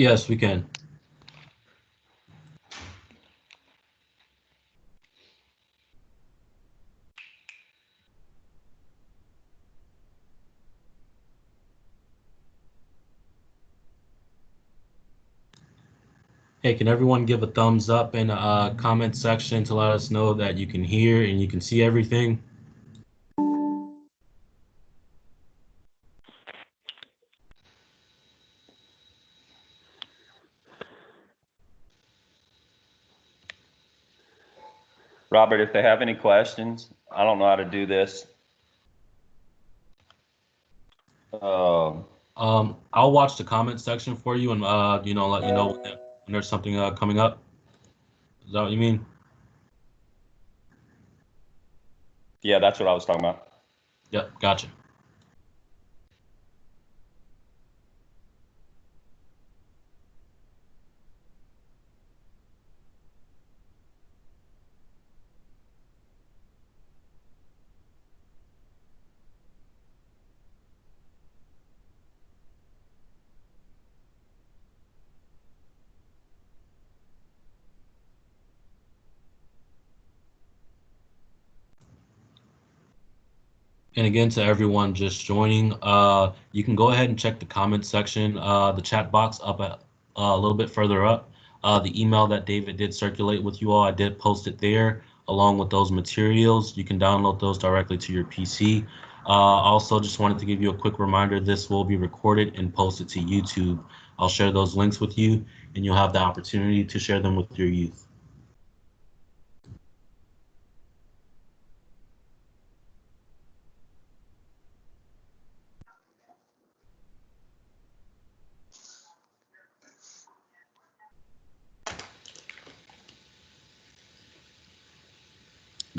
Yes, we can. Hey, can everyone give a thumbs up in the comment section to let us know that you can hear and you can see everything? Robert, if they have any questions, I don't know how to do this. I'll watch the comment section for you and let you know when there's something coming up. Is that what you mean? Yeah, that's what I was talking about. Yep, gotcha. And again, to everyone just joining, you can go ahead and check the comment section, the chat box up a little bit further up. The email that David did circulate with you all, I did post it there along with those materials. You can download those directly to your PC. Also, just wanted to give you a quick reminder, this will be recorded and posted to YouTube. I'll share those links with you, and you'll have the opportunity to share them with your youth.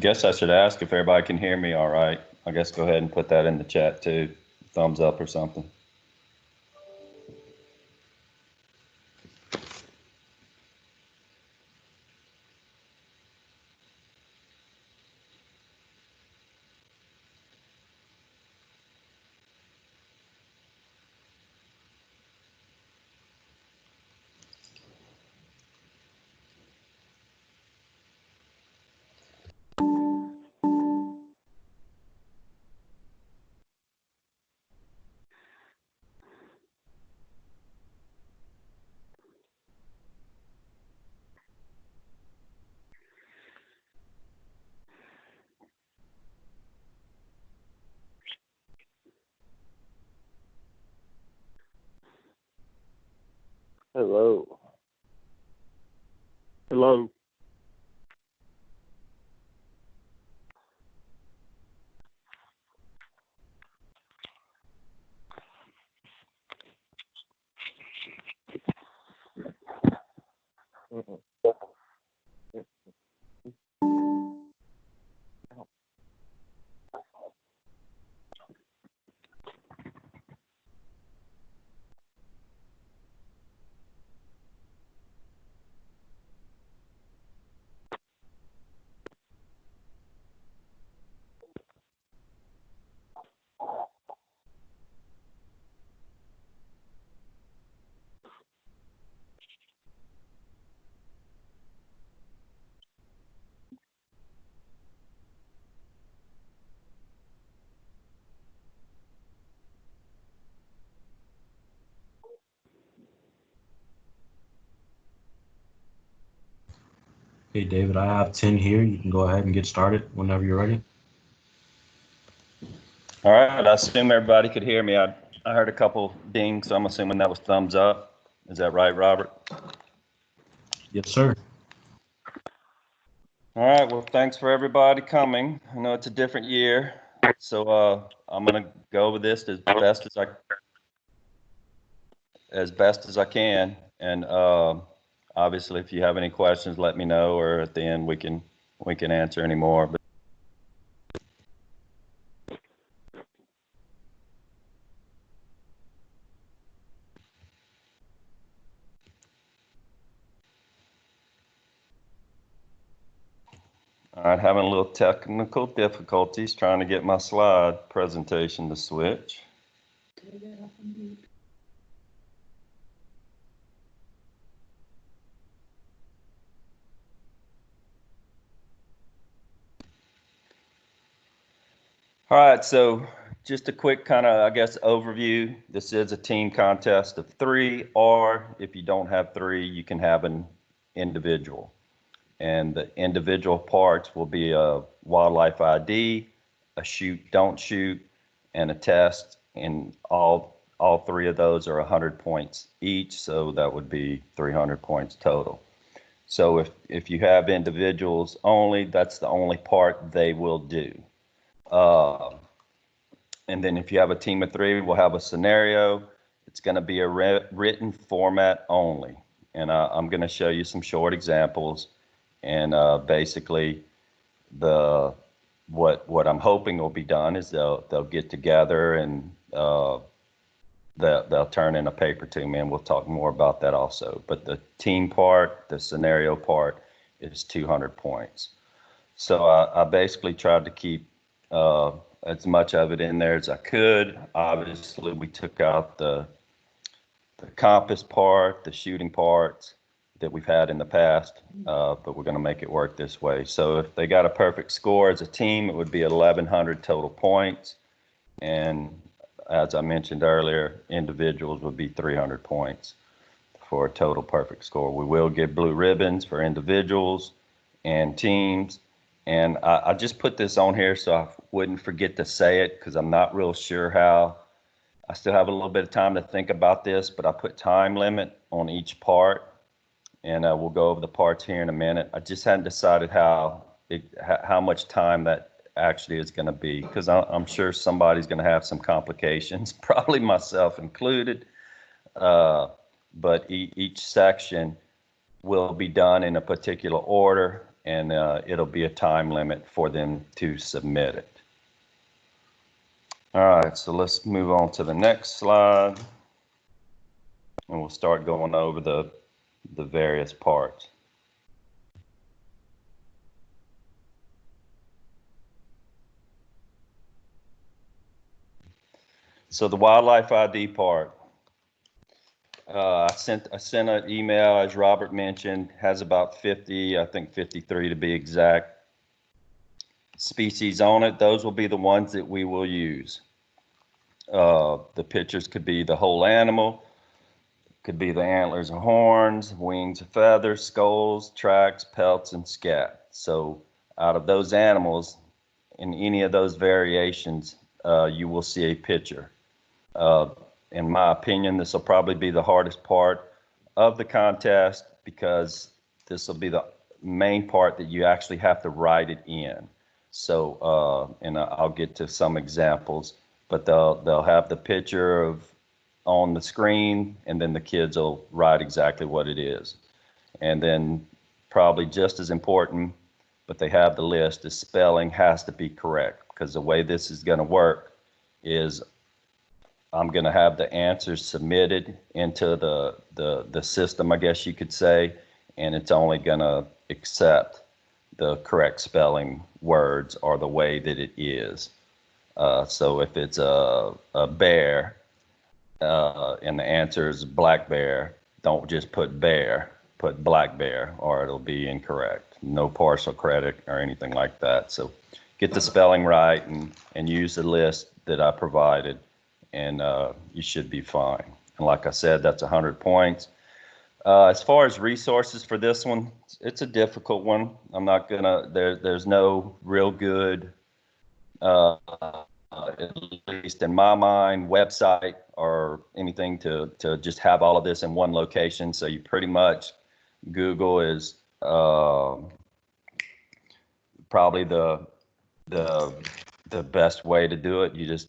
Guess I should ask if everybody can hear me all right. I guess go ahead and put that in the chat too. Thumbs up or something. Hello. Hello. Hey, David, I have 10 here. You can go ahead and get started whenever you're ready. All right, I assume everybody could hear me. I heard a couple dings, so I'm assuming that was thumbs up. Is that right, Robert? Yes, sir. All right, well, thanks for everybody coming. I know it's a different year, so I'm gonna go over this as best as I can. And obviously, if you have any questions, let me know, or at the end we can answer any more. But all right, having a little technical difficulties trying to get my slide presentation to switch. All right, so just a quick kind of, I guess, overview. This is a team contest of 3, or if you don't have 3, you can have an individual. And the individual parts will be a wildlife ID, a shoot, don't shoot, and a test. And all 3 of those are 100 points each, so that would be 300 points total. So if you have individuals only, that's the only part they will do. And then if you have a team of 3, we'll have a scenario. It's going to be a written format only. And I'm going to show you some short examples. And basically, what I'm hoping will be done is they'll get together and they'll turn in a paper to me, and we'll talk more about that also. But the team part, the scenario part, is 200 points. So I basically tried to keep as much of it in there as I could. Obviously, we took out the compass part, the shooting parts that we've had in the past, but we're going to make it work this way. So if they got a perfect score as a team, it would be 1,100 total points. And as I mentioned earlier, individuals would be 300 points for a total perfect score. We will get blue ribbons for individuals and teams. And I just put this on here so I wouldn't forget to say it, because I'm not real sure how. I still have a little bit of time to think about this, but I put time limit on each part, and we'll go over the parts here in a minute. I just hadn't decided how much time that actually is going to be, because I'm sure somebody's going to have some complications, probably myself included. But each section will be done in a particular order, and it'll be a time limit for them to submit it. All right, so let's move on to the next slide, and we'll start going over the various parts. So the wildlife ID part, I sent an email, as Robert mentioned, has about 50, I think 53 to be exact, species on it. Those will be the ones that we will use. The pictures could be the whole animal, could be the antlers and horns, wings and feathers, skulls, tracks, pelts, and scat. So out of those animals, in any of those variations, you will see a picture. In my opinion, this will probably be the hardest part of the contest, because this will be the main part that you actually have to write it in. So, and I'll get to some examples, but they'll have the picture on the screen, and then the kids will write exactly what it is. And then probably just as important, but they have the list, the spelling has to be correct, because the way this is going to work is I'm going to have the answers submitted into the system, I guess you could say, and it's only going to accept the correct spelling words or the way that it is. So if it's a bear and the answer is black bear, don't just put bear, put black bear, or it'll be incorrect. No partial credit or anything like that. So get the spelling right and use the list that I provided, and you should be fine. And like I said, that's 100 points. As far as resources for this one, it's a difficult one. I'm not gonna, there's no real good, at least in my mind, website or anything to just have all of this in one location. So you pretty much, Google is probably the best way to do it. You just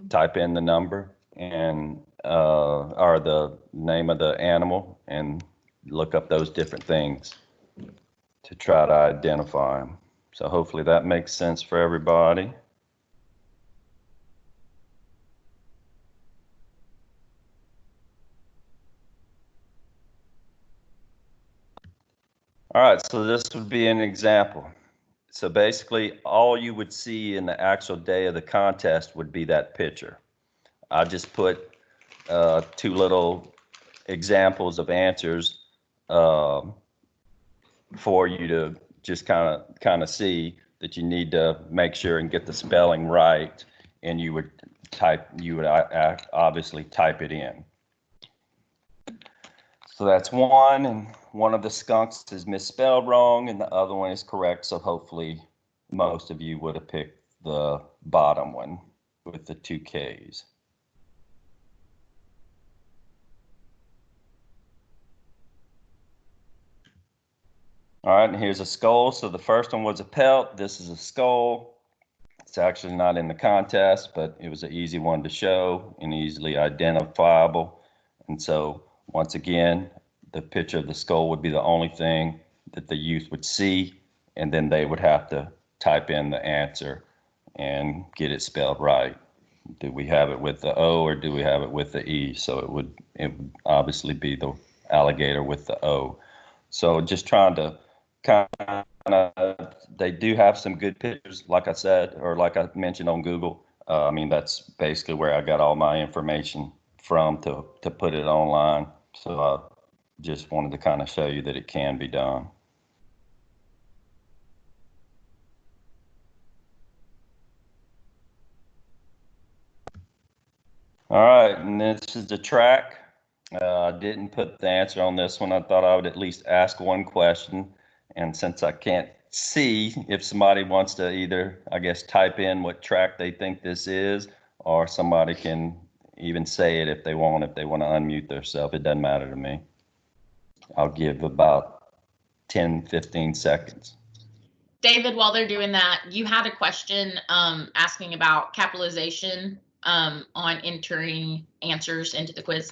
type in the number and or the name of the animal and look up those different things to try to identify them. So hopefully that makes sense for everybody. All right, so this would be an example. So basically all you would see in the actual day of the contest would be that picture. I just put 2 little examples of answers for you to just kind of see. that you need to make sure and get the spelling right, and you would obviously type it in. So that's one, and one of the skunks is misspelled wrong and the other one is correct. So hopefully most of you would have picked the bottom one with the 2 Ks. All right, and here's a skull. So the first one was a pelt. This is a skull. It's actually not in the contest, but it was an easy one to show and easily identifiable. And so once again, the picture of the skull would be the only thing that the youth would see, and then they would have to type in the answer and get it spelled right. Do we have it with the O or do we have it with the E? So it would obviously be the alligator with the O. So just trying to kind of, they do have some good pictures, like I said, or like I mentioned on Google. I mean, that's basically where I got all my information from to put it online. So I just wanted to kind of show you that it can be done. All right, and this is the track. I didn't put the answer on this one. I thought I would at least ask one question. And since I can't see if somebody wants to either, I guess, type in what track they think this is, or somebody can even say it if they want to unmute themselves. It doesn't matter to me. I'll give about 10, 15 seconds. David, while they're doing that, you had a question asking about capitalization on entering answers into the quiz.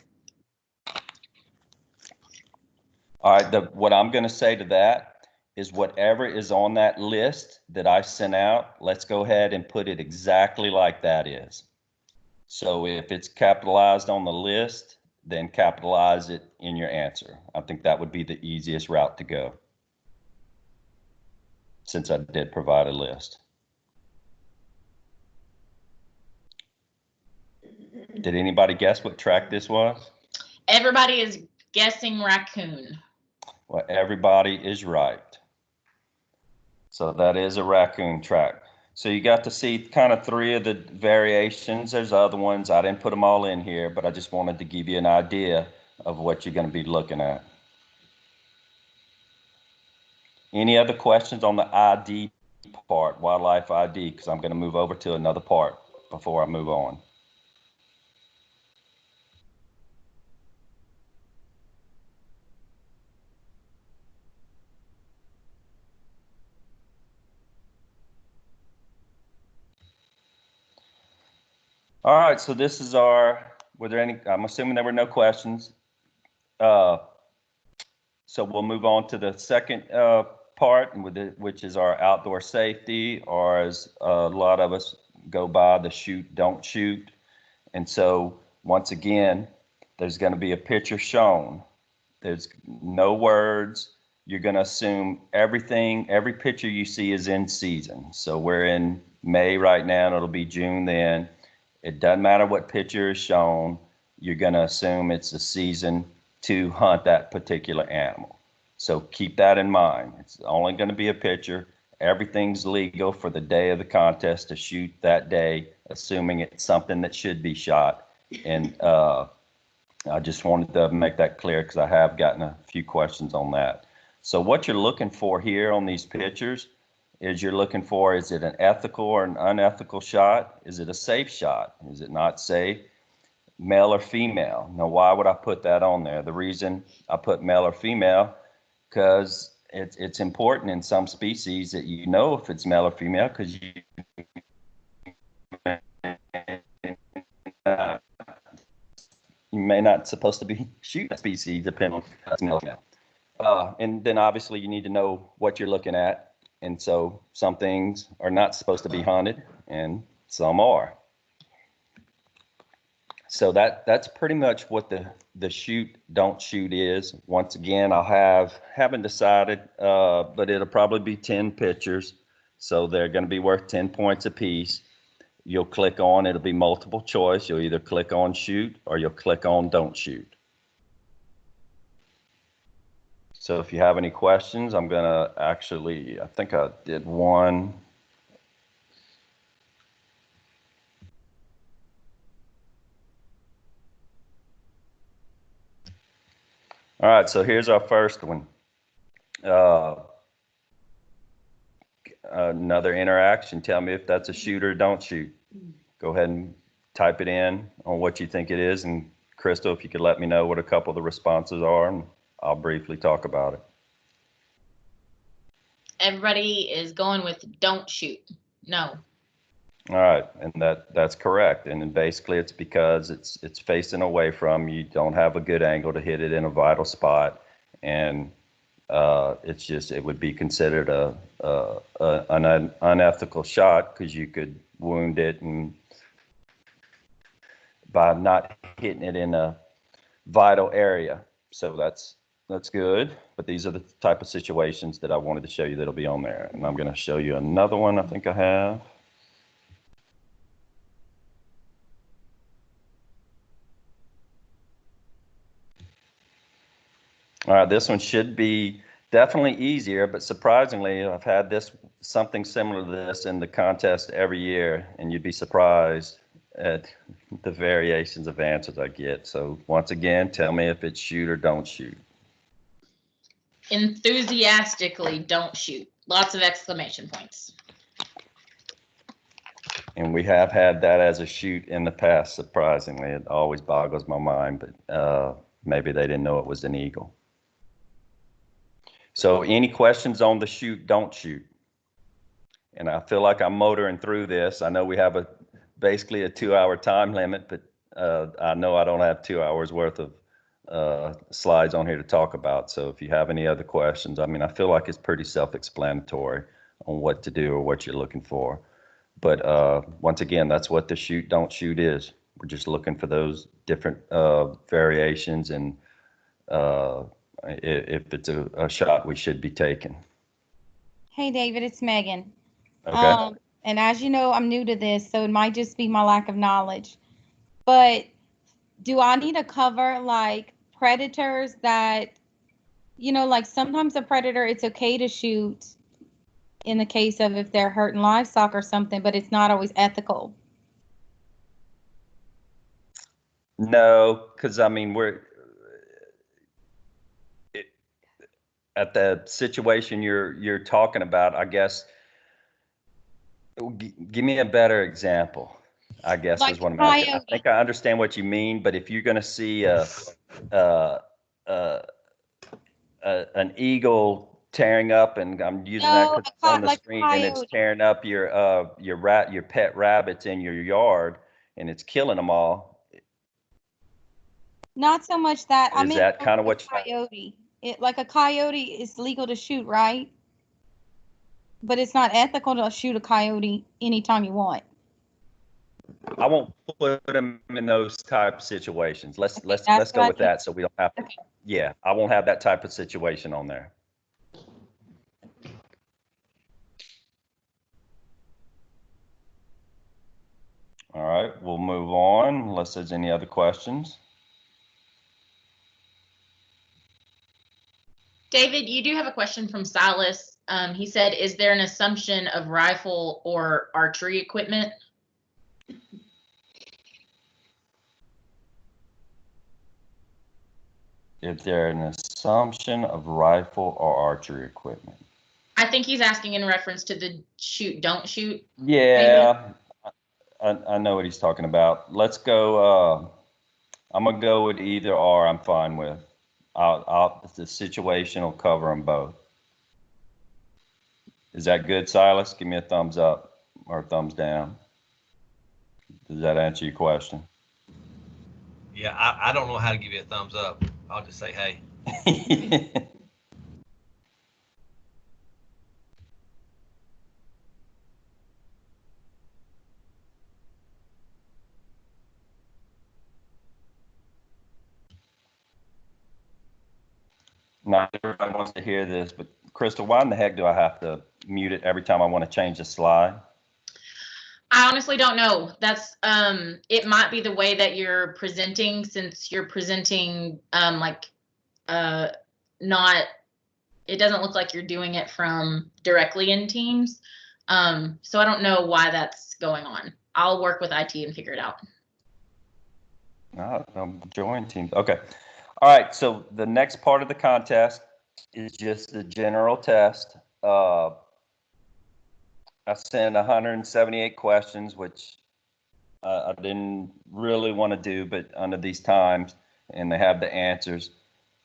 All right, what I'm going to say to that is whatever is on that list that I sent out, let's go ahead and put it exactly like that is. So if it's capitalized on the list, then capitalize it in your answer. I think that would be the easiest route to go, since I did provide a list. Did anybody guess what track this was? Everybody is guessing raccoon. Well, everybody is right. So that is a raccoon track. So you got to see kind of 3 of the variations. There's other ones. I didn't put them all in here, but I just wanted to give you an idea of what you're going to be looking at. Any other questions on the ID part, wildlife ID? Because I'm going to move over to another part before I move on. All right, so this is were there any, I'm assuming there were no questions. So we'll move on to the second part, which is our outdoor safety, or as a lot of us go by, the shoot, don't shoot. And so once again, there's going to be a picture shown. There's no words. You're going to assume everything, every picture you see is in season. So we're in May right now, and it'll be June then. It doesn't matter what picture is shown. You're going to assume it's the season to hunt that particular animal. So keep that in mind. It's only going to be a picture. Everything's legal for the day of the contest to shoot that day, assuming it's something that should be shot. And I just wanted to make that clear because I have gotten a few questions on that. So what you're looking for here on these pictures is you're looking for, is it an ethical or an unethical shot? Is it a safe shot? Is it not safe? Male or female? Now, why would I put that on there? The reason I put male or female, because it's important in some species that you know if it's male or female, because you may not supposed to be shooting a species depending on if it's male or female. And then obviously you need to know what you're looking at. And so some things are not supposed to be hunted and some are. So that's pretty much what the shoot, don't shoot is. Once again, haven't decided, but it'll probably be 10 pictures. So they're going to be worth 10 points apiece. You'll click on, it'll be multiple choice. You'll either click on shoot or you'll click on don't shoot. So if you have any questions, I'm going to actually, I think I did one. All right, so here's our first one. Another interaction. Tell me if that's a shoot or don't shoot. Go ahead and type it in on what you think it is. And Crystal, if you could let me know what a couple of the responses are, and I'll briefly talk about it. Everybody is going with don't shoot. No. All right, and that's correct. And then basically it's because it's facing away from you, don't have a good angle to hit it in a vital spot, and it's just, it would be considered an unethical shot because you could wound it and by not hitting it in a vital area. So that's good. But these are the type of situations that I wanted to show you that'll be on there. And I'm going to show you another one I think I have. All right, this one should be definitely easier, but surprisingly, I've had something similar to this in the contest every year, and you'd be surprised at the variations of answers I get. So once again, tell me if it's shoot or don't shoot. Enthusiastically don't shoot. Lots of exclamation points. And we have had that as a shoot in the past, surprisingly. It always boggles my mind, but maybe they didn't know it was an eagle. So any questions on the shoot, don't shoot? And I feel like I'm motoring through this. I know we have basically a 2-hour time limit, but I know I don't have 2 hours worth of slides on here to talk about. So if you have any other questions, I mean, I feel like it's pretty self-explanatory on what to do or what you're looking for. But once again, that's what the shoot, don't shoot is. We're just looking for those different variations, and if it's a shot we should be taking. Hey, David, it's Megan. Okay. And as you know, I'm new to this, so it might just be my lack of knowledge. But do I need to cover like predators that, like sometimes a predator, it's okay to shoot in the case of if they're hurting livestock or something, but it's not always ethical? No, because I mean, at the situation you're talking about, I guess. Give me a better example, I guess, Like is what I'm coyote. asking. I think I understand what you mean, but if you're going to see an eagle tearing up, and I'm using that No, because it's on the like screen, and it's coyote. tearing up your pet rabbits in your yard, and it's killing them all. Not so much that. I Is meant that kind of what coyote. Like a coyote is legal to shoot, right? But it's not ethical to shoot a coyote anytime you want. I won't put them in those type of situations. Let's That's go what with I that, so we don't have to. Okay. Yeah, I won't have that type of situation on there. All right, we'll move on unless there's any other questions. David, you do have a question from Silas. He said, is there an assumption of rifle or archery equipment? Is there an assumption of rifle or archery equipment? I think he's asking in reference to the shoot, don't shoot. Yeah, I know what he's talking about. Let's go. I'm gonna go with either or. I'm fine with. The situation will cover them both. Is that good, Silas? Give me a thumbs up or a thumbs down. Does that answer your question? Yeah, I don't know how to give you a thumbs up. I'll just say, hey. Not everybody wants to hear this, but Crystal, why in the heck do I have to mute it every time I want to change the slide? I honestly don't know. That's it might be the way that you're presenting, since you're presenting not, it doesn't look like you're doing it from directly in Teams. So I don't know why that's going on. I'll work with IT and figure it out. Join Teams. Okay. All right, so the next part of the contest is just the general test. I sent 178 questions, which I didn't really want to do, but under these times, and they have the answers,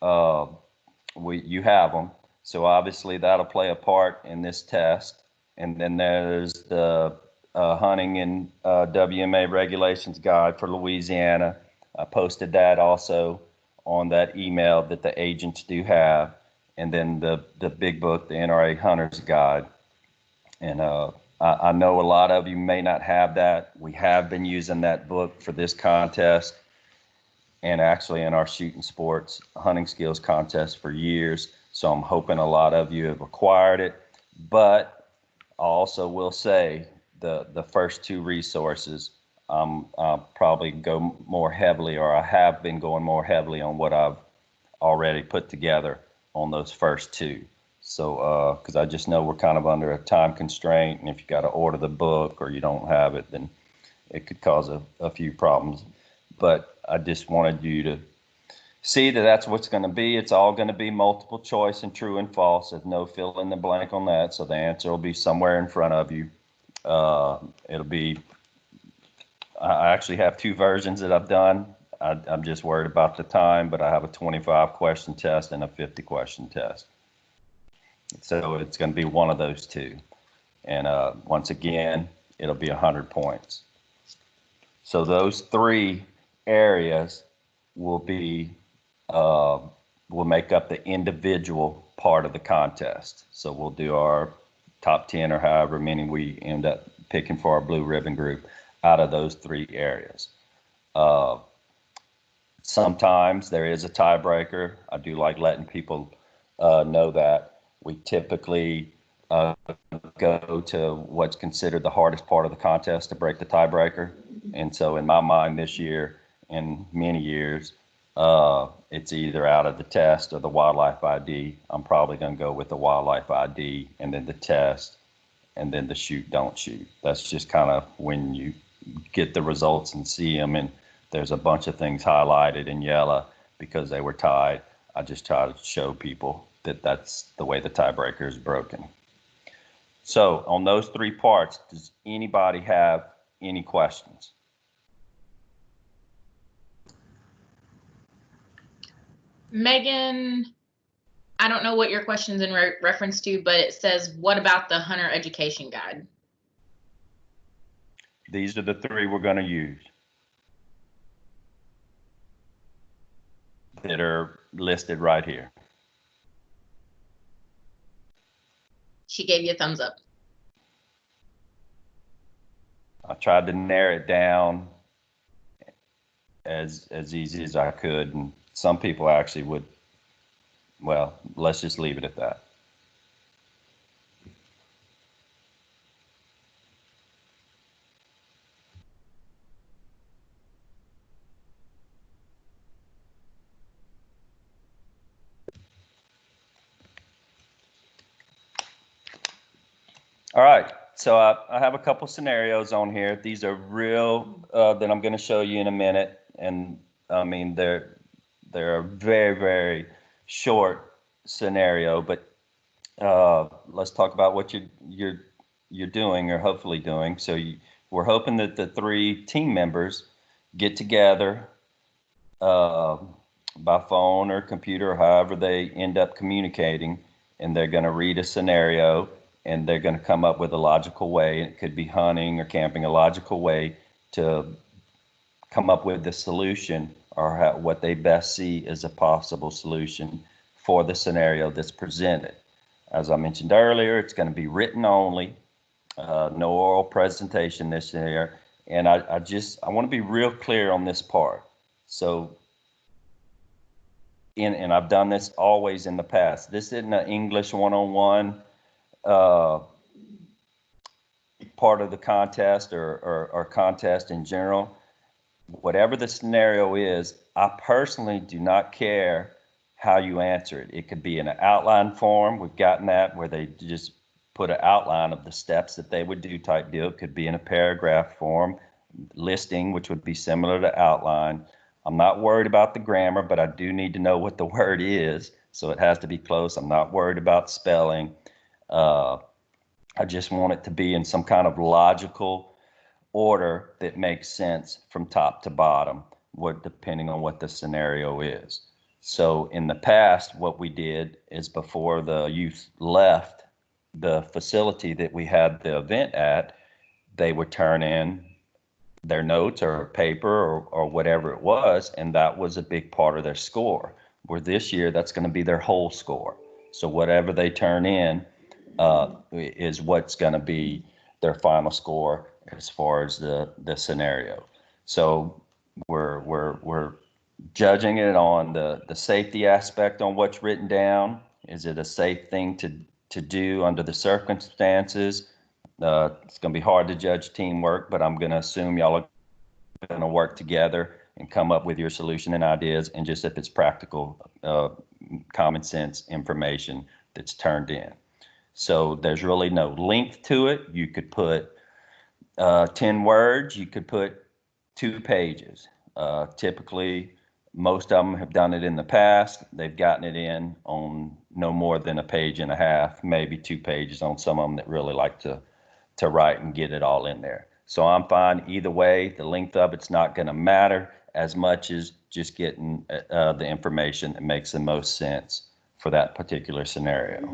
you have them. So obviously that'll play a part in this test. And then there's the hunting and WMA regulations guide for Louisiana. I posted that also on that email that the agents do have. And then the big book, the NRA Hunter's Guide. And I know a lot of you may not have that. We have been using that book for this contest and actually in our shooting sports hunting skills contest for years. So I'm hoping a lot of you have acquired it. But I also will say the first two resources, I'll probably go more heavily, or I have been going more heavily on what I've already put together on those first two. So, because I just know we're kind of under a time constraint, and if you got to order the book or you don't have it, then it could cause a few problems. But I just wanted you to see that that's what's going to be. It's all going to be multiple choice and true and false. There's no fill in the blank on that. So the answer will be somewhere in front of you. It'll be, I actually have two versions that I've done. I'm just worried about the time, but I have a 25 question test and a 50 question test. So it's going to be one of those two. And once again, it'll be 100 points. So those three areas will be, will make up the individual part of the contest. So we'll do our top 10 or however many we end up picking for our blue ribbon group out of those three areas. Sometimes there is a tiebreaker. I do like letting people know that. We typically go to what's considered the hardest part of the contest to break the tiebreaker. And so in my mind this year and many years, it's either out of the test or the wildlife ID. I'm probably going to go with the wildlife ID and then the test and then the shoot, don't shoot. That's just kind of when you get the results and see them, and there's a bunch of things highlighted in yellow because they were tied. I just try to show people that that's the way the tiebreaker is broken. So on those three parts, does anybody have any questions? Megan, I don't know what your question's in reference to, but it says, what about the hunter education guide? These are the three we're going to use that are listed right here. She gave you a thumbs up. I tried to narrow it down as easy as I could, and some people actually would, well, let's just leave it at that. All right, so I have a couple scenarios on here. These are real that I'm going to show you in a minute, and I mean they're a very, very short scenario, but let's talk about what you're doing or hopefully doing. So we're hoping that the three team members get together by phone or computer or however they end up communicating, and they're going to read a scenario and they're going to come up with a logical way. It could be hunting or camping, a logical way to come up with the solution or what they best see as a possible solution for the scenario that's presented. As I mentioned earlier, it's going to be written only, no oral presentation this year. And I want to be real clear on this part. So, and I've done this always in the past. This isn't an English 101 part of the contest or contest in general. Whatever the scenario is, I personally do not care how you answer it. It could be in an outline form. We've gotten that where they just put an outline of the steps that they would do type deal. It could be in a paragraph form, listing, which would be similar to outline. I'm not worried about the grammar, but I do need to know what the word is. So it has to be close. I'm not worried about spelling. I just want it to be in some kind of logical order that makes sense from top to bottom, depending on what the scenario is. So in the past, what we did is before the youth left the facility that we had the event at, they would turn in their notes or paper or whatever it was, and that was a big part of their score. Where this year, that's going to be their whole score. So whatever they turn in is what's going to be their final score as far as the scenario. So we're judging it on the safety aspect on what's written down. Is it a safe thing to do under the circumstances? It's going to be hard to judge teamwork, but I'm going to assume y'all are going to work together and come up with your solution and ideas, and just if it's practical, common sense information that's turned in. So there's really no length to it. You could put 10 words, you could put 2 pages. Typically, most of them have done it in the past. They've gotten it in on no more than a page and a half, maybe 2 pages on some of them that really like to write and get it all in there. So I'm fine either way. The length of it's not going to matter as much as just getting the information that makes the most sense for that particular scenario.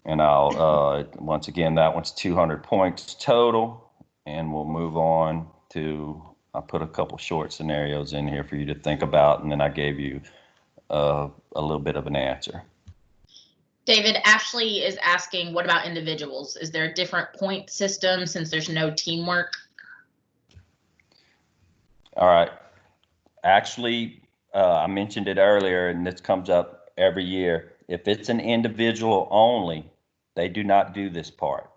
And I'll, once again, that one's 200 points total. And we'll move on to, I put a couple short scenarios in here for you to think about. And then I gave you a little bit of an answer. David, Ashley is asking, what about individuals? Is there a different point system since there's no teamwork? All right. Actually, I mentioned it earlier, and this comes up every year. If it's an individual only, they do not do this part.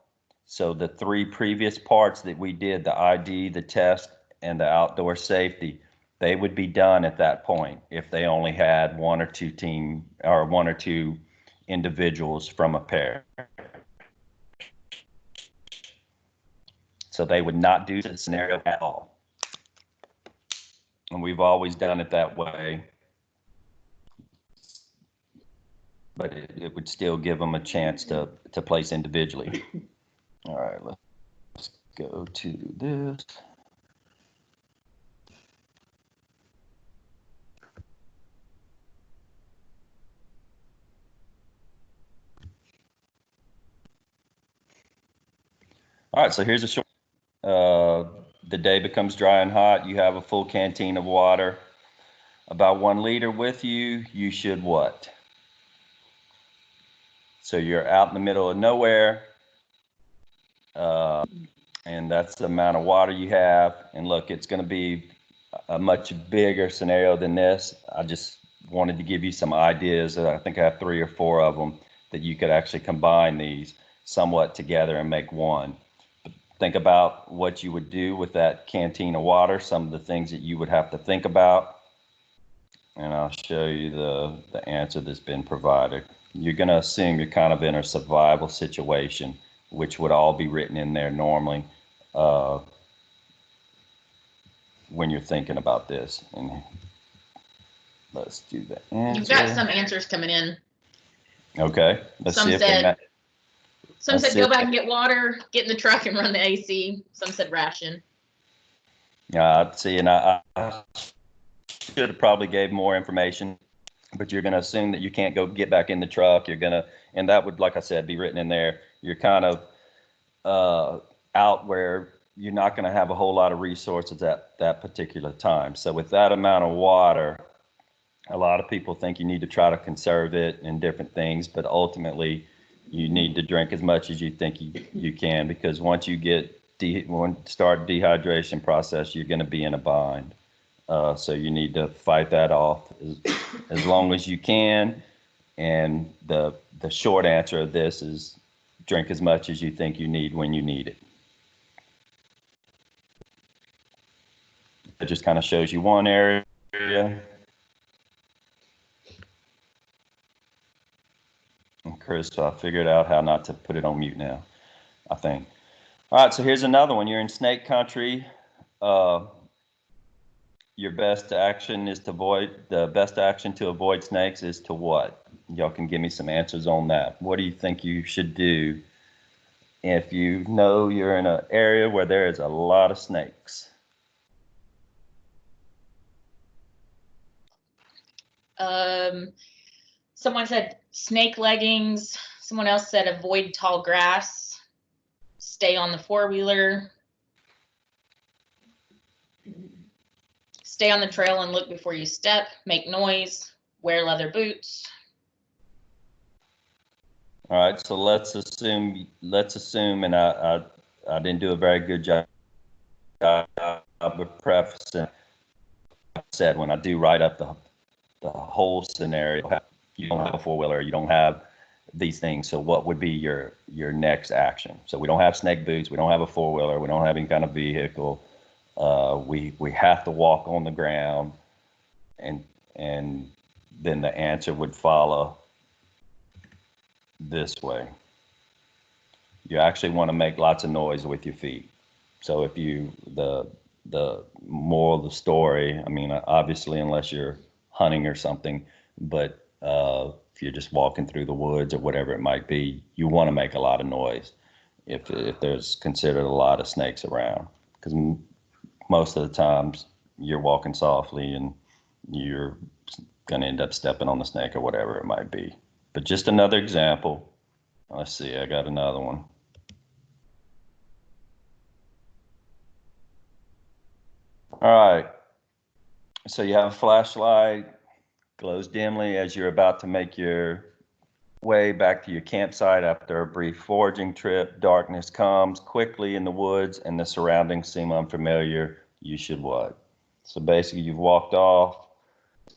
So the 3 previous parts that we did, the ID, the test, and the outdoor safety, they would be done at that point if they only had 1 or 2 team or 1 or 2 individuals from a pair. So they would not do the scenario at all. And we've always done it that way. But it would still give them a chance to place individually. All right, let's go to this. All right, so here's a short. The day becomes dry and hot. You have a full canteen of water, about 1 liter with you. You should what? So you're out in the middle of nowhere, and that's the amount of water you have. And look, it's going to be a much bigger scenario than this. I just wanted to give you some ideas. I think I have 3 or 4 of them that you could actually combine these somewhat together and make one. Think about what you would do with that canteen of water, some of the things that you would have to think about. And I'll show you the answer that's been provided. You're going to assume you're kind of in a survival situation, which would all be written in there normally when you're thinking about this. And let's do that. You've got some answers coming in. Okay. Let's Some see if said, some let's said see go if back and get water, get in the truck and run the AC. Some said ration. see, and I should have probably gave more information, but you're going to assume that you can't go get back in the truck. You're going to, and that would, like I said, be written in there. You're kind of out where you're not going to have a whole lot of resources at that particular time. So with that amount of water, a lot of people think you need to try to conserve it and different things, but ultimately you need to drink as much as you think you can, because once you get start dehydration process, you're going to be in a bind. So you need to fight that off as long as you can. And the short answer of this is drink as much as you think you need when you need it. It just kind of shows you one area. And Chris, so I figured out how not to put it on mute now, I think. All right, so here's another one. You're in snake country. You your best action is to avoid snakes is to what? Y'all can give me some answers on that. What do you think you should do if you know you're in an area where there is a lot of snakes? Someone said snake leggings. Someone else said avoid tall grass. Stay on the four-wheeler. Stay on the trail and look before you step. Make noise. Wear leather boots. All right, so let's assume, and I didn't do a very good job of prefacing. I said when I do write up the whole scenario, you don't have a four-wheeler, you don't have these things. So what would be your next action? So we don't have snake boots, we don't have a four-wheeler, we don't have any kind of vehicle. We have to walk on the ground, and then the answer would follow this way. You actually want to make lots of noise with your feet. So if the moral of the story, I mean, obviously unless you're hunting or something, but if you're just walking through the woods or whatever it might be, you want to make a lot of noise if there's considered a lot of snakes around, because most of the times you're walking softly and you're going to end up stepping on the snake or whatever it might be. But just another example. Let's see, I got another one. All right, so you have a flashlight, glows dimly as you're about to make your way back to your campsite after a brief foraging trip. Darkness comes quickly in the woods and the surroundings seem unfamiliar. You should what? So basically you've walked off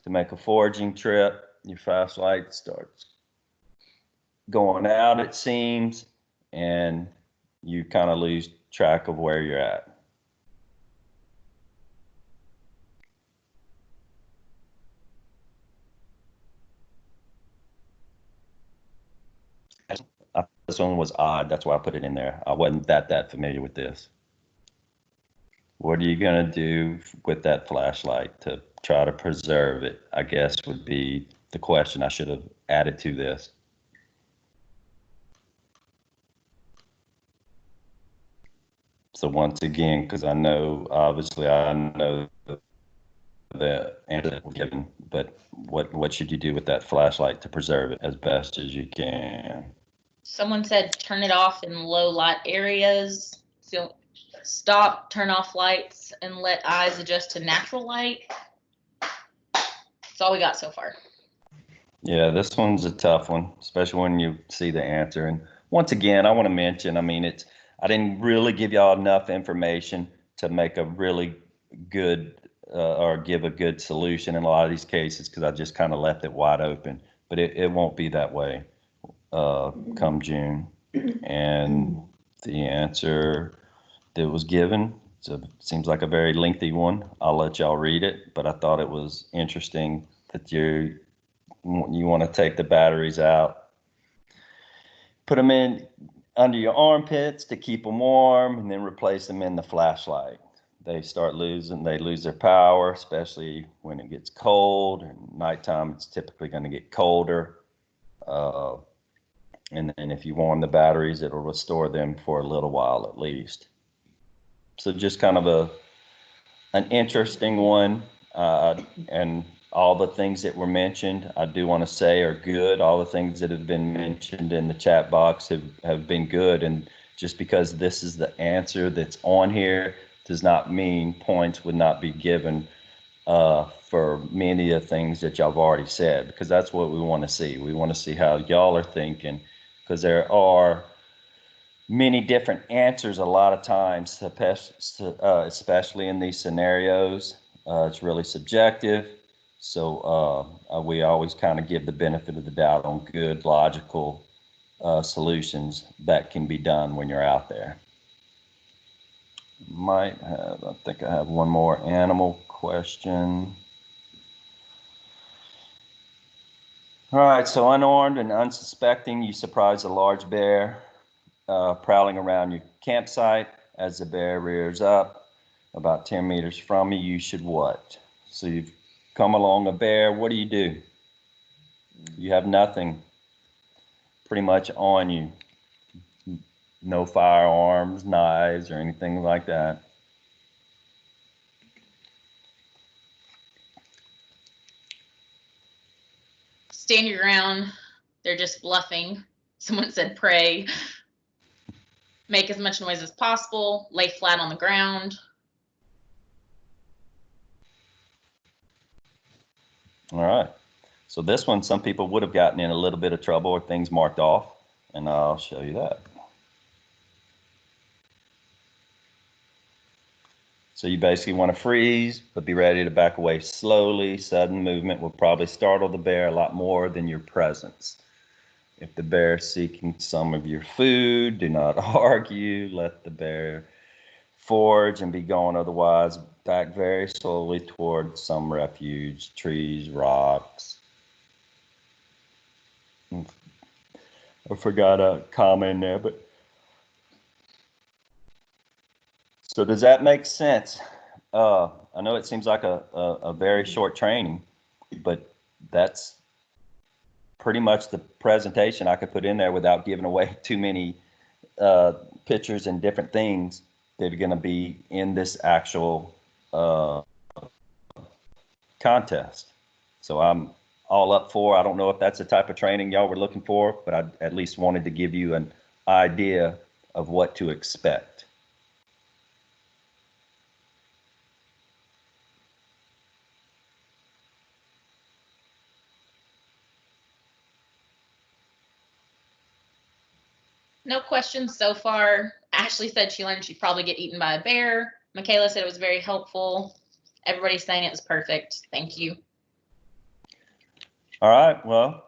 to make a foraging trip. Your flashlight starts going out, it seems, and you kind of lose track of where you're at. This one was odd, that's why I put it in there. I wasn't that familiar with this. What are you gonna do with that flashlight to try to preserve it, I guess would be the question I should have added to this. So once again, because I know the answer was given, but what should you do with that flashlight to preserve it as best as you can? Someone said turn it off in low light areas. So stop, turn off lights, and let eyes adjust to natural light. That's all we got so far. Yeah, this one's a tough one, especially when you see the answer. And once again, I want to mention, I mean, I didn't really give y'all enough information to make a really good or give a good solution in a lot of these cases, because I just kind of left it wide open. But it won't be that way come June. And the answer that was given, so it seems like a very lengthy one. I'll let y'all read it, but I thought it was interesting that you want to take the batteries out, put them in under your armpits to keep them warm, and then replace them in the flashlight. They lose their power, especially when it gets cold. And nighttime, it's typically going to get colder. And then if you warm the batteries, it'll restore them for a little while at least. So just kind of an interesting one. And all the things that were mentioned, I do want to say, are good. All the things that have been mentioned in the chat box have been good. And just because this is the answer that's on here does not mean points would not be given for many of the things that y'all have already said, because that's what we want to see. We want to see how y'all are thinking, because there are many different answers a lot of times, especially in these scenarios. It's really subjective. So we always kind of give the benefit of the doubt on good, logical solutions that can be done when you're out there. I think I have one more animal question. All right, so unarmed and unsuspecting, you surprise a large bear prowling around your campsite. As the bear rears up about 10 meters from you, you should what? So you've come along a bear. What do? You have nothing pretty much on you. No firearms, knives, or anything like that. Stand your ground. They're just bluffing. Someone said pray. Make as much noise as possible. Lay flat on the ground. All right. So this one, some people would have gotten in a little bit of trouble or things marked off, and I'll show you that. So you basically want to freeze, but be ready to back away slowly. Sudden movement will probably startle the bear a lot more than your presence. If the bear is seeking some of your food, do not argue. Let the bear forage and be gone. Otherwise, back very slowly toward some refuge, trees, rocks. I forgot a comma in there, but so does that make sense? I know it seems like a very short training, but that's pretty much the presentation I could put in there without giving away too many pictures and different things that are going to be in this actual contest. So I'm all up for. I don't know if that's the type of training y'all were looking for, but I at least wanted to give you an idea of what to expect. No questions so far. Ashley said she learned she'd probably get eaten by a bear. Michaela said it was very helpful. Everybody's saying it was perfect. Thank you. All right. Well,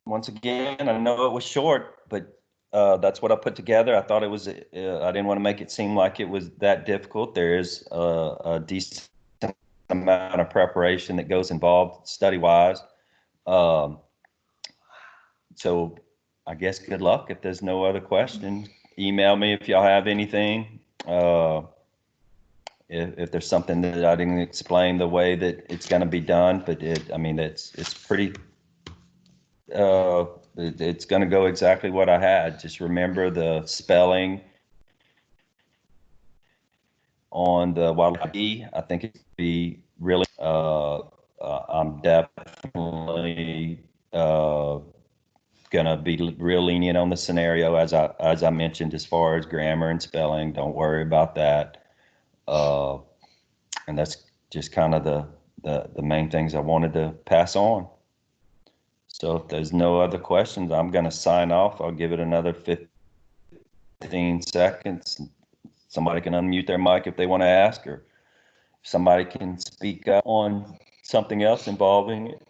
once again, I know it was short, but that's what I put together. I thought it was, I didn't want to make it seem like it was that difficult. There is a decent amount of preparation that goes involved study-wise. So I guess good luck. If there's no other questions, email me if y'all have anything. If there's something that I didn't explain the way that it's going to be done, but I mean, it's pretty, it's going to go exactly what I had. Just remember the spelling on the wildlife ID. I think it'd be really, I'm definitely gonna be real lenient on the scenario as I mentioned, as far as grammar and spelling. Don't worry about that. And that's just kind of the main things I wanted to pass on. So if there's no other questions, I'm gonna sign off. I'll give it another 15 seconds. Somebody can unmute their mic if they want to ask, or somebody can speak up on something else involving it.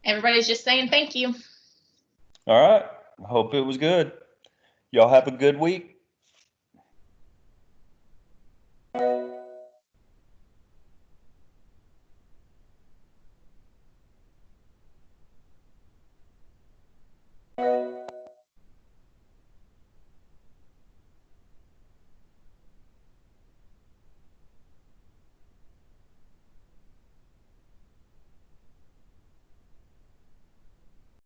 Everybody's just saying thank you. All right. I hope it was good. Y'all have a good week.